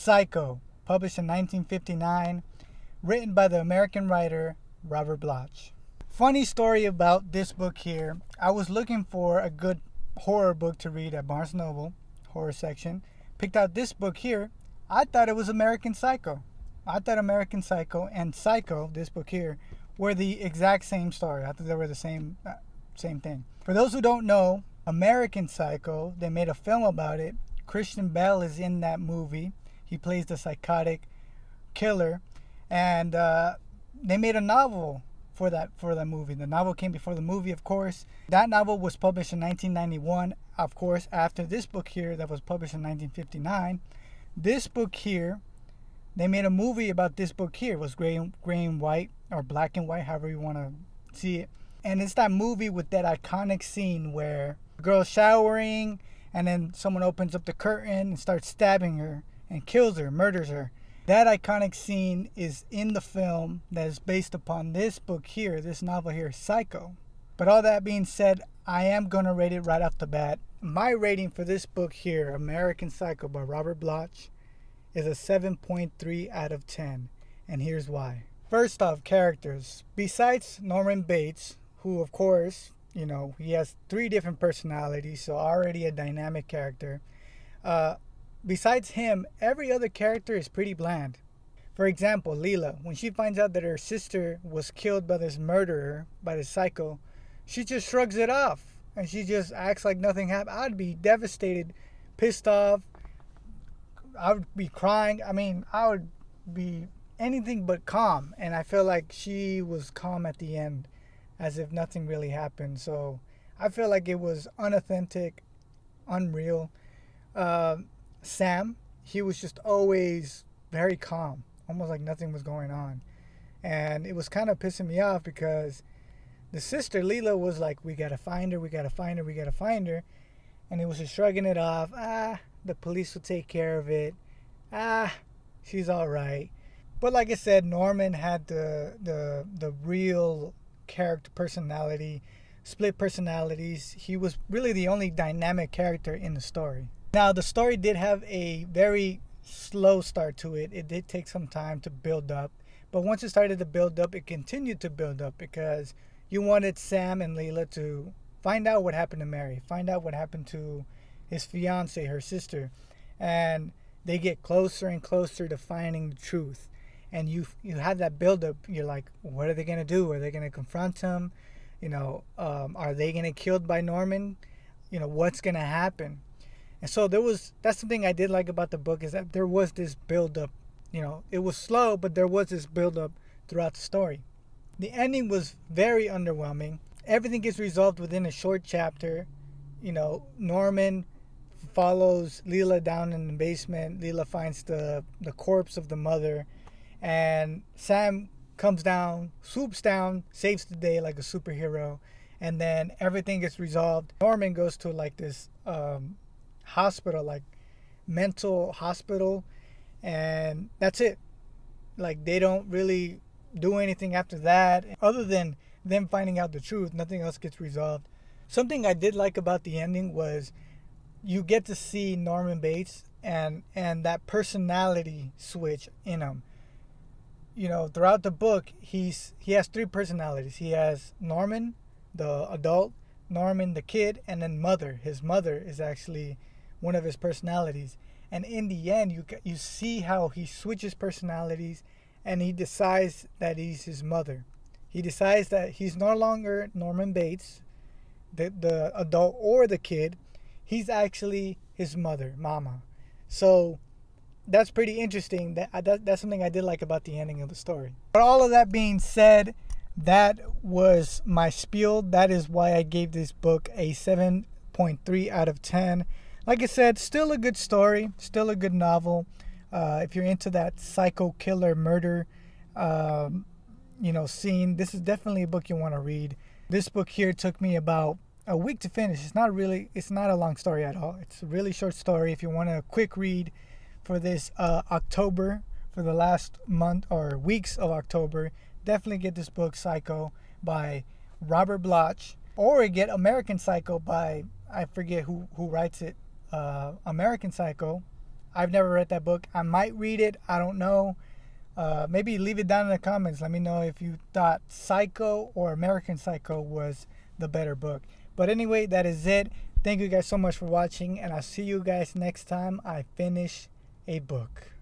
Psycho, published in 1959, written by the American writer Robert Bloch. Funny story about this book here. I was looking for a good horror book to read at Barnes & Noble, horror section. Picked out this book here. I thought it was American Psycho. I thought American Psycho and Psycho, this book here, were the exact same story. I thought they were the same thing. For those who don't know, American Psycho, they made a film about it. Christian Bale is in that movie. He plays the psychotic killer, and they made a novel for that movie. The novel came before the movie, of course. That novel was published in 1991, of course, after this book here that was published in 1959. This book here, they made a movie about this book here. It was gray and white, or black and white, however you want to see it. And it's that movie with that iconic scene where the girl's showering, and then someone opens up the curtain and starts stabbing her and kills her, murders her. That iconic scene is in the film that is based upon this book here, this novel here, Psycho. But all that being said, I am going to rate it right off the bat. My rating for this book here, American Psycho by Robert Bloch, is a 7.3 out of 10. And here's why. First off, characters. Besides Norman Bates, who of course, you know, he has 3 different personalities, so already a dynamic character. Besides him, every other character is pretty bland. For example, Leela, when she finds out that her sister was killed by this murderer, by this psycho, she just shrugs it off and she just acts like nothing happened. I'd be devastated, pissed off. I would be crying. I mean, I would be anything but calm. And I feel like she was calm at the end, as if nothing really happened. So I feel like it was unauthentic, unreal. Sam, he was just always very calm, almost like nothing was going on. And it was kind of pissing me off because the sister, Leela, was like, we gotta find her, we gotta find her, we gotta find her. And he was just shrugging it off. The police will take care of it. She's all right. But like I said, Norman had the real character personality, split personalities. He was really the only dynamic character in the story. Now, the story did have a very slow start to it. It did take some time to build up. But once it started to build up, it continued to build up because you wanted Sam and Leela to find out what happened to Mary, find out what happened to his fiance, her sister. And they get closer and closer to finding the truth. And you have that build up. You're like, what are they going to do? Are they going to confront him? You know, are they going to get killed by Norman? You know, what's going to happen? And so that's something I did like about the book, is that there was this build up. You know, it was slow, but there was this build up throughout the story. The ending was very underwhelming. Everything gets resolved within a short chapter. You know, Norman follows Leela down in the basement. Leela finds the corpse of the mother. And Sam comes down, swoops down, saves the day like a superhero. And then everything gets resolved. Norman goes to like this hospital, like mental hospital, and that's it. Like, they don't really do anything after that other than them finding out the truth. Nothing else gets resolved. Something I did like about the ending was you get to see Norman Bates and that personality switch in him. You know, throughout the book, he has 3 personalities. He has Norman, the adult, Norman, the kid, and then mother. His mother is actually one of his personalities. And in the end, you see how he switches personalities, and he decides that he's his mother. He decides that he's no longer Norman Bates, the adult or the kid. He's actually his mother, Mama. So that's pretty interesting. That's something I did like about the ending of the story. But all of that being said, that was my spiel. That is why I gave this book a 7.3 out of 10. Like I said, still a good story, still a good novel. If you're into that psycho killer murder, scene, this is definitely a book you want to read. This book here took me about a week to finish. It's not a long story at all. It's a really short story. If you want a quick read for this October, for the last month or weeks of October, definitely get this book, Psycho, by Robert Bloch, or get American Psycho by, I forget who writes it, American Psycho I've never read that book. I might read it. I don't know. Maybe leave it down in the comments. Let me know if you thought Psycho or American Psycho was the better book. But anyway, that is it. Thank you guys so much for watching, and I'll see you guys next time I finish a book.